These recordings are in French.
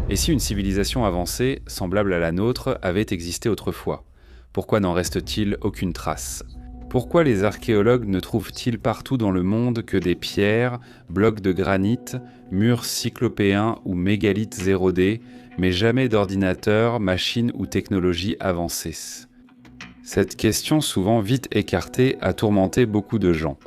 Et si une civilisation avancée, semblable à la nôtre, avait existé autrefois? Pourquoi n'en reste-t-il aucune trace? Pourquoi les archéologues ne trouvent-ils partout dans le monde que des pierres, blocs de granit, murs cyclopéens ou mégalithes érodés, mais jamais d'ordinateurs, machines ou technologies avancées? Cette question, souvent vite écartée, a tourmenté beaucoup de gens.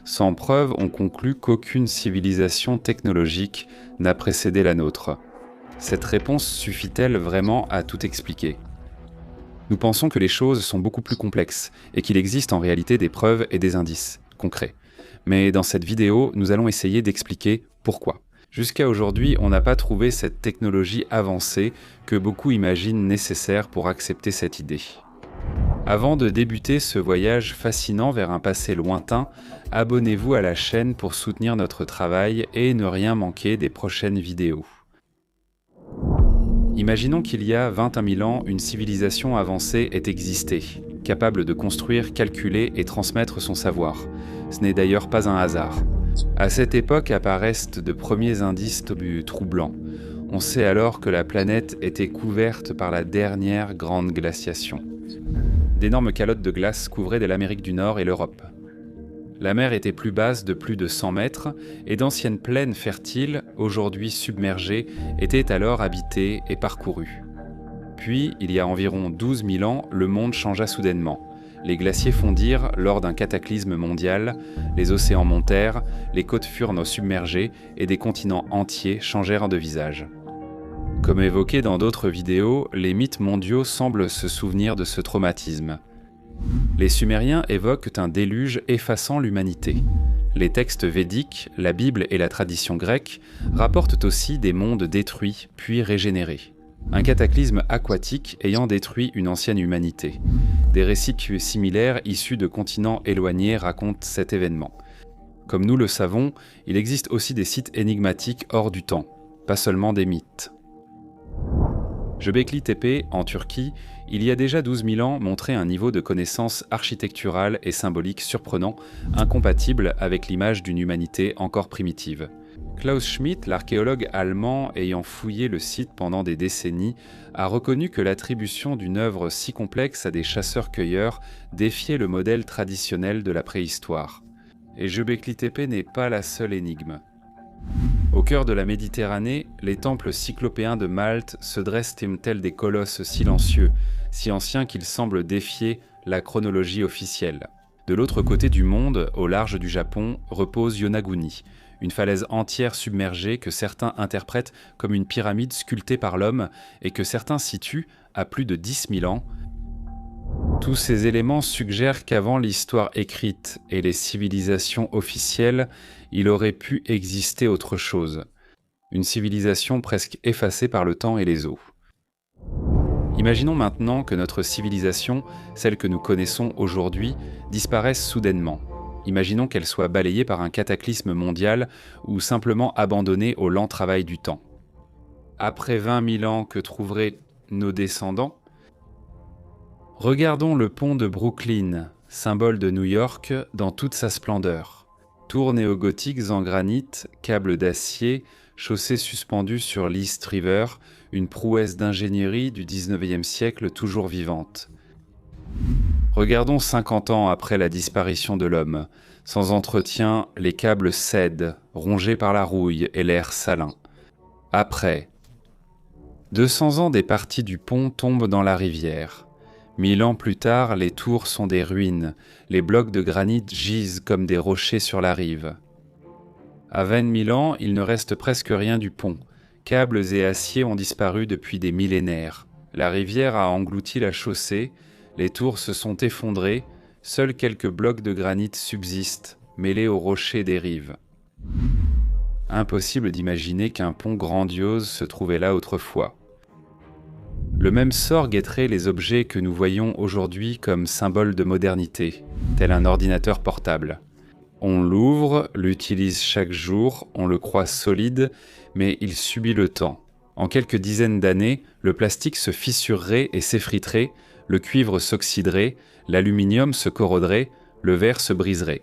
Sans preuve, on conclut qu'aucune civilisation technologique n'a précédé la nôtre. Cette réponse suffit-elle vraiment à tout expliquer? Nous pensons que les choses sont beaucoup plus complexes et qu'il existe en réalité des preuves et des indices concrets. Mais dans cette vidéo, nous allons essayer d'expliquer pourquoi. Jusqu'à aujourd'hui, on n'a pas trouvé cette technologie avancée que beaucoup imaginent nécessaire pour accepter cette idée. Avant de débuter ce voyage fascinant vers un passé lointain, abonnez-vous à la chaîne pour soutenir notre travail et ne rien manquer des prochaines vidéos. Imaginons qu'il y a 21 000 ans, une civilisation avancée ait existé, capable de construire, calculer et transmettre son savoir. Ce n'est d'ailleurs pas un hasard. À cette époque apparaissent de premiers indices troublants. On sait alors que la planète était couverte par la dernière grande glaciation. D'énormes calottes de glace couvraient l'Amérique du Nord et l'Europe. La mer était plus basse de plus de 100 mètres et d'anciennes plaines fertiles, aujourd'hui submergées, étaient alors habitées et parcourues. Puis, il y a environ 12 000 ans, le monde changea soudainement. Les glaciers fondirent lors d'un cataclysme mondial, les océans montèrent, les côtes furent submergées et des continents entiers changèrent de visage. Comme évoqué dans d'autres vidéos, les mythes mondiaux semblent se souvenir de ce traumatisme. Les Sumériens évoquent un déluge effaçant l'humanité. Les textes védiques, la Bible et la tradition grecque rapportent aussi des mondes détruits puis régénérés. Un cataclysme aquatique ayant détruit une ancienne humanité. Des récits similaires issus de continents éloignés racontent cet événement. Comme nous le savons, il existe aussi des sites énigmatiques hors du temps, pas seulement des mythes. Göbekli Tepe, en Turquie, il y a déjà 12 000 ans, montrait un niveau de connaissance architecturale et symbolique surprenant, incompatible avec l'image d'une humanité encore primitive. Klaus Schmidt, l'archéologue allemand ayant fouillé le site pendant des décennies, a reconnu que l'attribution d'une œuvre si complexe à des chasseurs-cueilleurs défiait le modèle traditionnel de la préhistoire. Et Göbekli Tepe n'est pas la seule énigme. Au cœur de la Méditerranée, les temples cyclopéens de Malte se dressent tels des colosses silencieux, si anciens qu'ils semblent défier la chronologie officielle. De l'autre côté du monde, au large du Japon, repose Yonaguni, une falaise entière submergée que certains interprètent comme une pyramide sculptée par l'homme et que certains situent à plus de 10 000 ans. Tous ces éléments suggèrent qu'avant l'histoire écrite et les civilisations officielles, il aurait pu exister autre chose. Une civilisation presque effacée par le temps et les eaux. Imaginons maintenant que notre civilisation, celle que nous connaissons aujourd'hui, disparaisse soudainement. Imaginons qu'elle soit balayée par un cataclysme mondial ou simplement abandonnée au lent travail du temps. Après 20 000 ans, que trouveraient nos descendants? Regardons le pont de Brooklyn, symbole de New York, dans toute sa splendeur. Tours néogothiques en granit, câbles d'acier, chaussées suspendues sur l'East River, une prouesse d'ingénierie du XIXe siècle toujours vivante. Regardons 50 ans après la disparition de l'homme. Sans entretien, les câbles cèdent, rongés par la rouille et l'air salin. Après, 200 ans des parties du pont tombent dans la rivière. 1000 ans plus tard, les tours sont des ruines, les blocs de granit gisent comme des rochers sur la rive. À 20 000 ans, il ne reste presque rien du pont. Câbles et aciers ont disparu depuis des millénaires. La rivière a englouti la chaussée, les tours se sont effondrées, seuls quelques blocs de granit subsistent, mêlés aux rochers des rives. Impossible d'imaginer qu'un pont grandiose se trouvait là autrefois. Le même sort guetterait les objets que nous voyons aujourd'hui comme symboles de modernité, tel un ordinateur portable. On l'ouvre, l'utilise chaque jour, on le croit solide, mais il subit le temps. En quelques dizaines d'années, le plastique se fissurerait et s'effriterait, le cuivre s'oxyderait, l'aluminium se corroderait, le verre se briserait.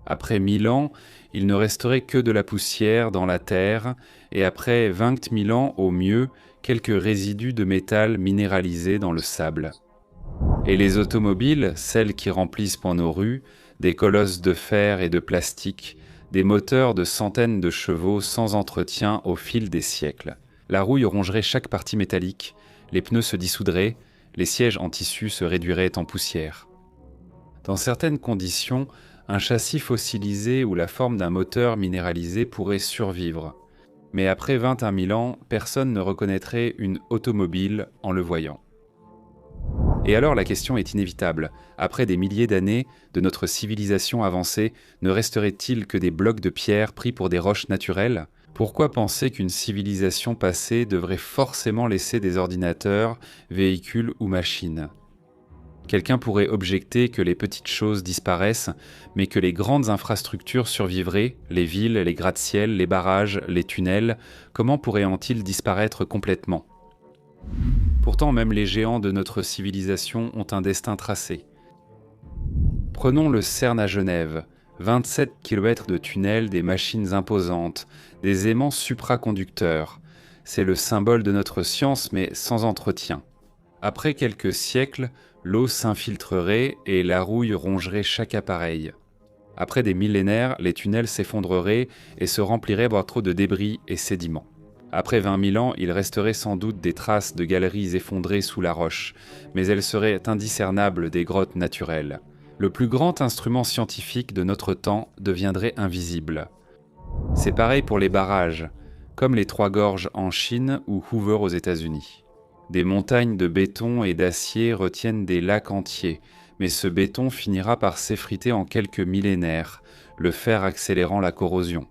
Après 1000 ans, il ne resterait que de la poussière dans la terre, et après 20 000 ans au mieux, quelques résidus de métal minéralisés dans le sable. Et les automobiles, celles qui remplissent pour nos rues, des colosses de fer et de plastique, des moteurs de centaines de chevaux sans entretien au fil des siècles. La rouille rongerait chaque partie métallique, les pneus se dissoudraient, les sièges en tissu se réduiraient en poussière. Dans certaines conditions, un châssis fossilisé ou la forme d'un moteur minéralisé pourrait survivre. Mais après 21 000 ans, personne ne reconnaîtrait une automobile en le voyant. Et alors la question est inévitable. Après des milliers d'années de notre civilisation avancée, ne resterait-il que des blocs de pierre pris pour des roches naturelles ? Pourquoi penser qu'une civilisation passée devrait forcément laisser des ordinateurs, véhicules ou machines ? Quelqu'un pourrait objecter que les petites choses disparaissent, mais que les grandes infrastructures survivraient, les villes, les gratte-ciels, les barrages, les tunnels, comment pourraient-ils disparaître complètement ? Pourtant, même les géants de notre civilisation ont un destin tracé. Prenons le CERN à Genève, 27 km de tunnels, des machines imposantes, des aimants supraconducteurs. C'est le symbole de notre science, mais sans entretien. Après quelques siècles, l'eau s'infiltrerait et la rouille rongerait chaque appareil. Après des millénaires, les tunnels s'effondreraient et se rempliraient par trop de débris et sédiments. Après 20 000 ans, il resterait sans doute des traces de galeries effondrées sous la roche, mais elles seraient indiscernables des grottes naturelles. Le plus grand instrument scientifique de notre temps deviendrait invisible. C'est pareil pour les barrages, comme les Trois Gorges en Chine ou Hoover aux États-Unis. Des montagnes de béton et d'acier retiennent des lacs entiers, mais ce béton finira par s'effriter en quelques millénaires, le fer accélérant la corrosion.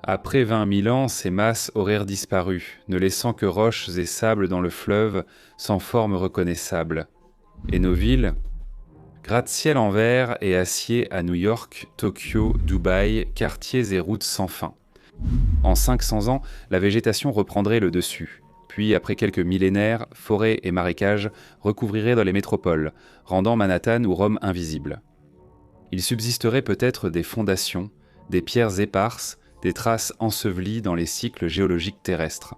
Après 20 000 ans, ces masses auraient disparu, ne laissant que roches et sable dans le fleuve, sans forme reconnaissable. Et nos villes ? Gratte-ciel en verre et acier à New York, Tokyo, Dubaï, quartiers et routes sans fin. En 500 ans, la végétation reprendrait le dessus. Puis, après quelques millénaires, forêts et marécages recouvriraient dans les métropoles, rendant Manhattan ou Rome invisibles. Il subsisterait peut-être des fondations, des pierres éparses, des traces ensevelies dans les cycles géologiques terrestres.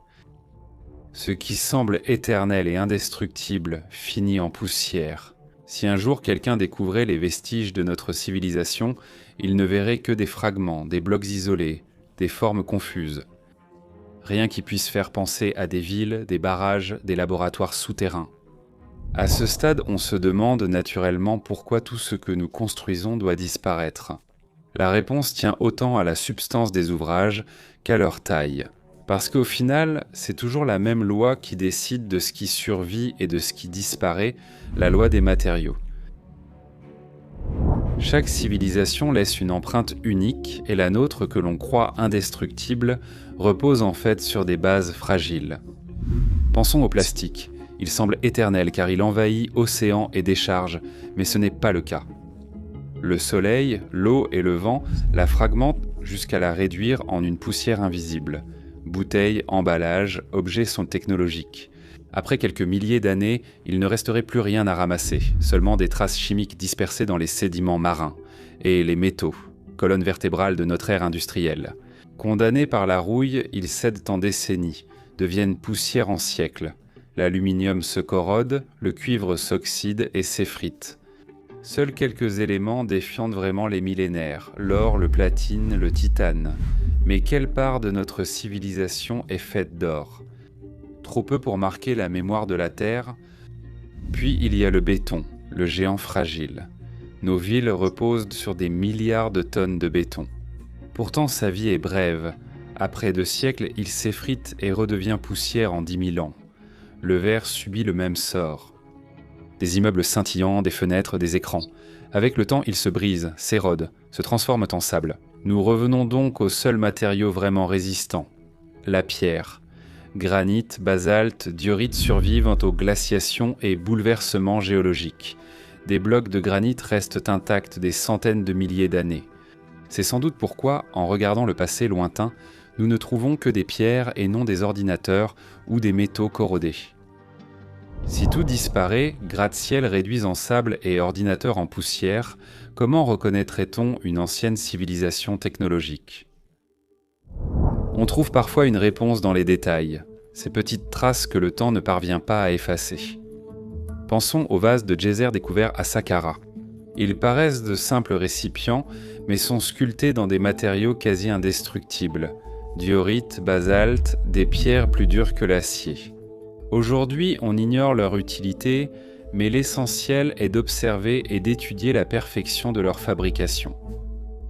Ce qui semble éternel et indestructible finit en poussière. Si un jour quelqu'un découvrait les vestiges de notre civilisation, il ne verrait que des fragments, des blocs isolés, des formes confuses. Rien qui puisse faire penser à des villes, des barrages, des laboratoires souterrains. À ce stade, on se demande naturellement pourquoi tout ce que nous construisons doit disparaître. La réponse tient autant à la substance des ouvrages qu'à leur taille. Parce qu'au final, c'est toujours la même loi qui décide de ce qui survit et de ce qui disparaît, la loi des matériaux. Chaque civilisation laisse une empreinte unique et la nôtre, que l'on croit indestructible, repose en fait sur des bases fragiles. Pensons au plastique. Il semble éternel car il envahit océans et décharges, mais ce n'est pas le cas. Le soleil, l'eau et le vent la fragmentent jusqu'à la réduire en une poussière invisible. Bouteilles, emballages, objets sont technologiques. Après quelques milliers d'années, il ne resterait plus rien à ramasser, seulement des traces chimiques dispersées dans les sédiments marins, et les métaux, colonne vertébrale de notre ère industrielle. Condamnés par la rouille, ils cèdent en décennies, deviennent poussière en siècles. L'aluminium se corrode, le cuivre s'oxyde et s'effrite. Seuls quelques éléments défiant vraiment les millénaires, l'or, le platine, le titane. Mais quelle part de notre civilisation est faite d'or ? Trop peu pour marquer la mémoire de la Terre. Puis il y a le béton, le géant fragile. Nos villes reposent sur des milliards de tonnes de béton. Pourtant sa vie est brève. Après 2 siècles, il s'effrite et redevient poussière en 10 000 ans. Le verre subit le même sort. Des immeubles scintillants, des fenêtres, des écrans. Avec le temps, ils se brisent, s'érodent, se transforment en sable. Nous revenons donc au seul matériau vraiment résistant, la pierre. Granit, basalte, diorite survivent aux glaciations et bouleversements géologiques. Des blocs de granit restent intacts des centaines de milliers d'années. C'est sans doute pourquoi, en regardant le passé lointain, nous ne trouvons que des pierres et non des ordinateurs ou des métaux corrodés. Si tout disparaît, gratte-ciel réduits en sable et ordinateurs en poussière, comment reconnaîtrait-on une ancienne civilisation technologique? On trouve parfois une réponse dans les détails, ces petites traces que le temps ne parvient pas à effacer. Pensons aux vases de geyser découverts à Saqqara. Ils paraissent de simples récipients, mais sont sculptés dans des matériaux quasi indestructibles, diorite, basalte, des pierres plus dures que l'acier. Aujourd'hui, on ignore leur utilité, mais l'essentiel est d'observer et d'étudier la perfection de leur fabrication.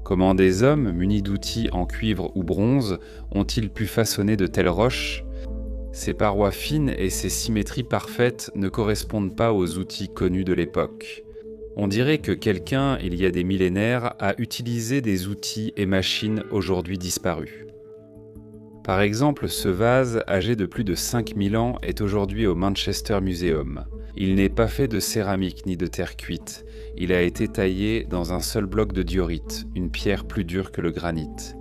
Comment des hommes, munis d'outils en cuivre ou bronze, ont-ils pu façonner de telles roches? Ces parois fines et ces symétries parfaites ne correspondent pas aux outils connus de l'époque. On dirait que quelqu'un, il y a des millénaires, a utilisé des outils et machines aujourd'hui disparus. Par exemple, ce vase, âgé de plus de 5000 ans, est aujourd'hui au Manchester Museum. Il n'est pas fait de céramique ni de terre cuite. Il a été taillé dans un seul bloc de diorite, une pierre plus dure que le granit.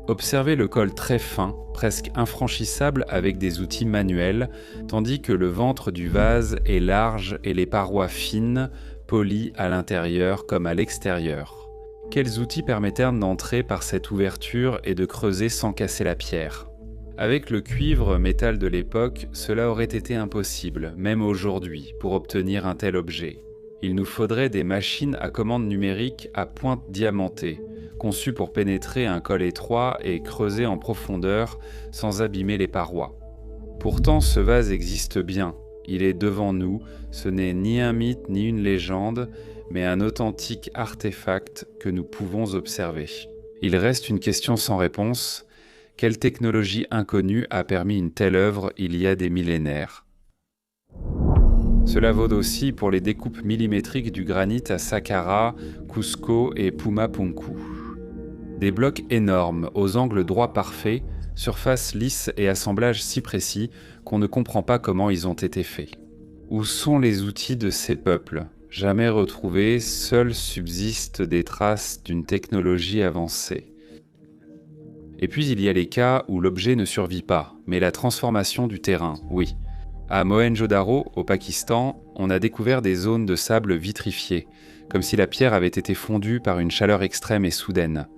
Observez le col très fin, presque infranchissable avec des outils manuels, tandis que le ventre du vase est large et les parois fines, polies à l'intérieur comme à l'extérieur. Quels outils permettèrent d'entrer par cette ouverture et de creuser sans casser la pierre? Avec le cuivre, métal de l'époque, cela aurait été impossible, même aujourd'hui, pour obtenir un tel objet. Il nous faudrait des machines à commande numérique à pointe diamantée, conçues pour pénétrer un col étroit et creuser en profondeur sans abîmer les parois. Pourtant, ce vase existe bien. Il est devant nous, ce n'est ni un mythe ni une légende, mais un authentique artefact que nous pouvons observer. Il reste une question sans réponse. Quelle technologie inconnue a permis une telle œuvre il y a des millénaires? Cela vaut aussi pour les découpes millimétriques du granit à Saqqara, Cusco et Pumapunku. Des blocs énormes, aux angles droits parfaits, surface lisse et assemblage si précis qu'on ne comprend pas comment ils ont été faits. Où sont les outils de ces peuples? Jamais retrouvés, seules subsistent des traces d'une technologie avancée. Et puis il y a les cas où l'objet ne survit pas, mais la transformation du terrain, oui. À Mohenjo-Daro, au Pakistan, on a découvert des zones de sable vitrifiées, comme si la pierre avait été fondue par une chaleur extrême et soudaine.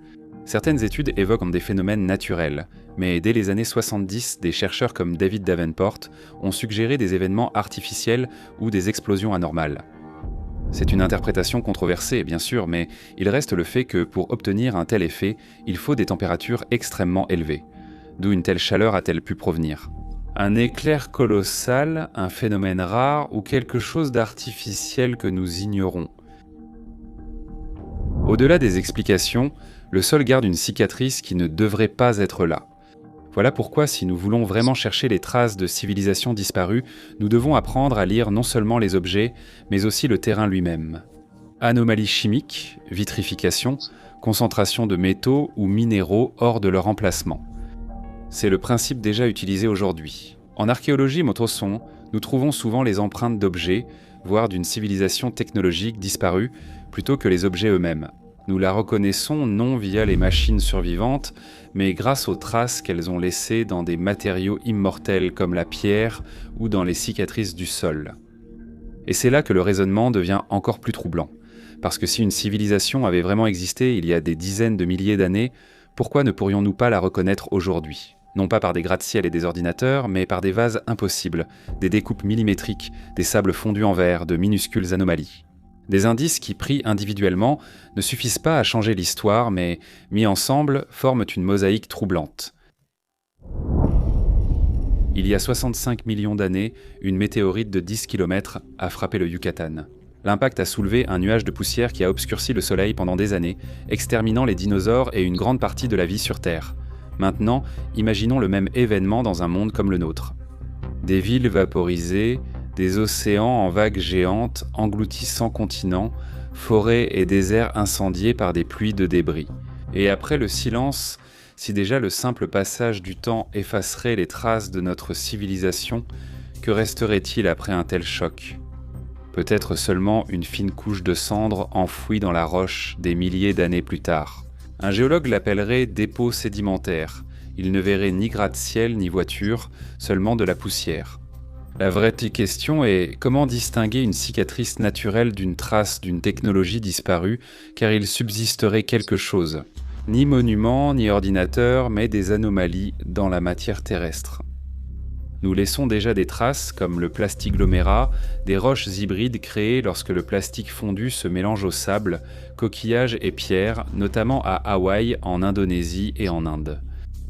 Certaines études évoquent des phénomènes naturels, mais dès les années 70, des chercheurs comme David Davenport ont suggéré des événements artificiels ou des explosions anormales. C'est une interprétation controversée, bien sûr, mais il reste le fait que pour obtenir un tel effet, il faut des températures extrêmement élevées. D'où une telle chaleur a-t-elle pu provenir? Un éclair colossal, un phénomène rare ou quelque chose d'artificiel que nous ignorons? Au-delà des explications, le sol garde une cicatrice qui ne devrait pas être là. Voilà pourquoi, si nous voulons vraiment chercher les traces de civilisations disparues, nous devons apprendre à lire non seulement les objets, mais aussi le terrain lui-même. Anomalies chimiques, vitrification, concentration de métaux ou minéraux hors de leur emplacement. C'est le principe déjà utilisé aujourd'hui. En archéologie Motosson, nous trouvons souvent les empreintes d'objets, voire d'une civilisation technologique disparue, plutôt que les objets eux-mêmes. Nous la reconnaissons non via les machines survivantes, mais grâce aux traces qu'elles ont laissées dans des matériaux immortels comme la pierre ou dans les cicatrices du sol. Et c'est là que le raisonnement devient encore plus troublant. Parce que si une civilisation avait vraiment existé il y a des dizaines de milliers d'années, pourquoi ne pourrions-nous pas la reconnaître aujourd'hui? Non pas par des gratte-ciel et des ordinateurs, mais par des vases impossibles, des découpes millimétriques, des sables fondus en verre, de minuscules anomalies. Des indices qui, pris individuellement, ne suffisent pas à changer l'histoire, mais, mis ensemble, forment une mosaïque troublante. Il y a 65 millions d'années, une météorite de 10 km a frappé le Yucatan. L'impact a soulevé un nuage de poussière qui a obscurci le soleil pendant des années, exterminant les dinosaures et une grande partie de la vie sur Terre. Maintenant, imaginons le même événement dans un monde comme le nôtre. Des villes vaporisées, des océans en vagues géantes engloutissant continents, forêts et déserts incendiés par des pluies de débris. Et après le silence, si déjà le simple passage du temps effacerait les traces de notre civilisation, que resterait-il après un tel choc? Peut-être seulement une fine couche de cendres enfouie dans la roche des milliers d'années plus tard. Un géologue l'appellerait dépôt sédimentaire. Il ne verrait ni gratte-ciel ni voiture, seulement de la poussière. La vraie question est comment distinguer une cicatrice naturelle d'une trace d'une technologie disparue, car il subsisterait quelque chose. Ni monument, ni ordinateur, mais des anomalies dans la matière terrestre. Nous laissons déjà des traces, comme le plastiglomérat, des roches hybrides créées lorsque le plastique fondu se mélange au sable, coquillages et pierres, notamment à Hawaï, en Indonésie et en Inde.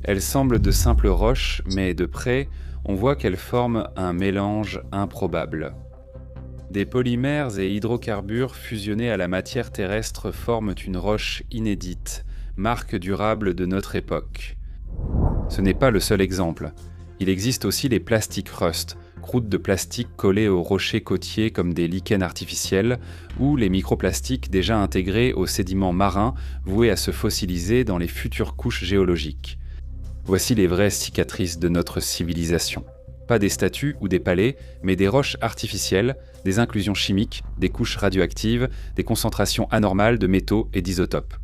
Elles semblent de simples roches, mais de près, on voit qu'elles forment un mélange improbable. Des polymères et hydrocarbures fusionnés à la matière terrestre forment une roche inédite, marque durable de notre époque. Ce n'est pas le seul exemple. Il existe aussi les plastic rust, croûtes de plastique collées aux rochers côtiers comme des lichens artificiels, ou les microplastiques déjà intégrés aux sédiments marins voués à se fossiliser dans les futures couches géologiques. Voici les vraies cicatrices de notre civilisation. Pas des statues ou des palais, mais des roches artificielles, des inclusions chimiques, des couches radioactives, des concentrations anormales de métaux et d'isotopes.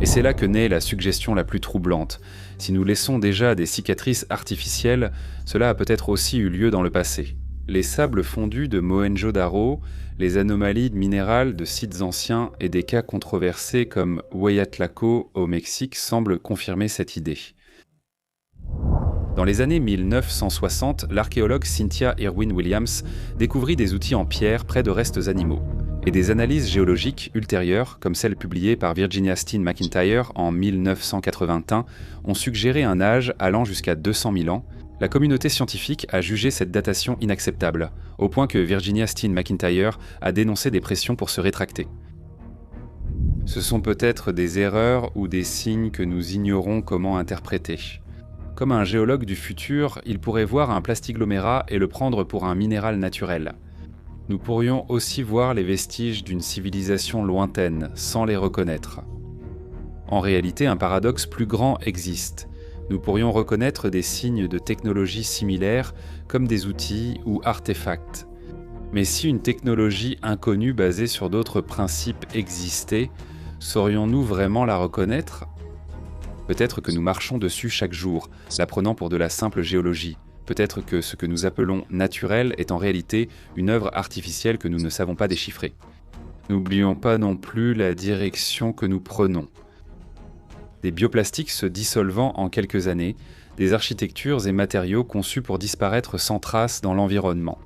Et c'est là que naît la suggestion la plus troublante. Si nous laissons déjà des cicatrices artificielles, cela a peut-être aussi eu lieu dans le passé. Les sables fondus de Mohenjo-Daro, les anomalies minérales de sites anciens et des cas controversés comme Hueyatlaco au Mexique semblent confirmer cette idée. Dans les années 1960, l'archéologue Cynthia Irwin Williams découvrit des outils en pierre près de restes animaux. Et des analyses géologiques ultérieures, comme celle publiée par Virginia Steen McIntyre en 1981, ont suggéré un âge allant jusqu'à 200 000 ans. La communauté scientifique a jugé cette datation inacceptable, au point que Virginia Steen McIntyre a dénoncé des pressions pour se rétracter. Ce sont peut-être des erreurs ou des signes que nous ignorons comment interpréter. Comme un géologue du futur, il pourrait voir un plastiglomérat et le prendre pour un minéral naturel. Nous pourrions aussi voir les vestiges d'une civilisation lointaine, sans les reconnaître. En réalité, un paradoxe plus grand existe. Nous pourrions reconnaître des signes de technologie similaires, comme des outils ou artefacts. Mais si une technologie inconnue basée sur d'autres principes existait, saurions-nous vraiment la reconnaître ? Peut-être que nous marchons dessus chaque jour, la prenant pour de la simple géologie. Peut-être que ce que nous appelons naturel est en réalité une œuvre artificielle que nous ne savons pas déchiffrer. N'oublions pas non plus la direction que nous prenons. Des bioplastiques se dissolvant en quelques années, des architectures et matériaux conçus pour disparaître sans trace dans l'environnement.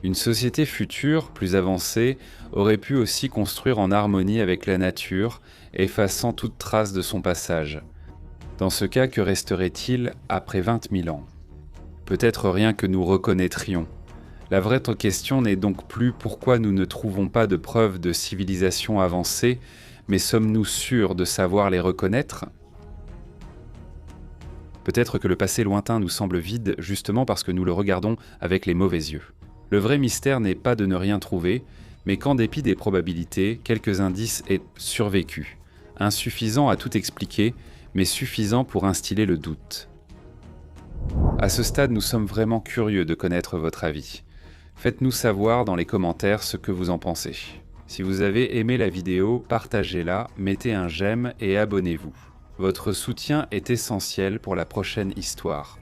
Une société future, plus avancée, aurait pu aussi construire en harmonie avec la nature, effaçant toute trace de son passage. Dans ce cas, que resterait-il après 20 000 ans ? Peut-être rien que nous reconnaîtrions. La vraie question n'est donc plus pourquoi nous ne trouvons pas de preuves de civilisation avancée, mais sommes-nous sûrs de savoir les reconnaître ? Peut-être que le passé lointain nous semble vide justement parce que nous le regardons avec les mauvais yeux. Le vrai mystère n'est pas de ne rien trouver, mais qu'en dépit des probabilités, quelques indices aient survécu. Insuffisant à tout expliquer, mais suffisant pour instiller le doute. À ce stade, nous sommes vraiment curieux de connaître votre avis. Faites-nous savoir dans les commentaires ce que vous en pensez. Si vous avez aimé la vidéo, partagez-la, mettez un j'aime et abonnez-vous. Votre soutien est essentiel pour la prochaine histoire.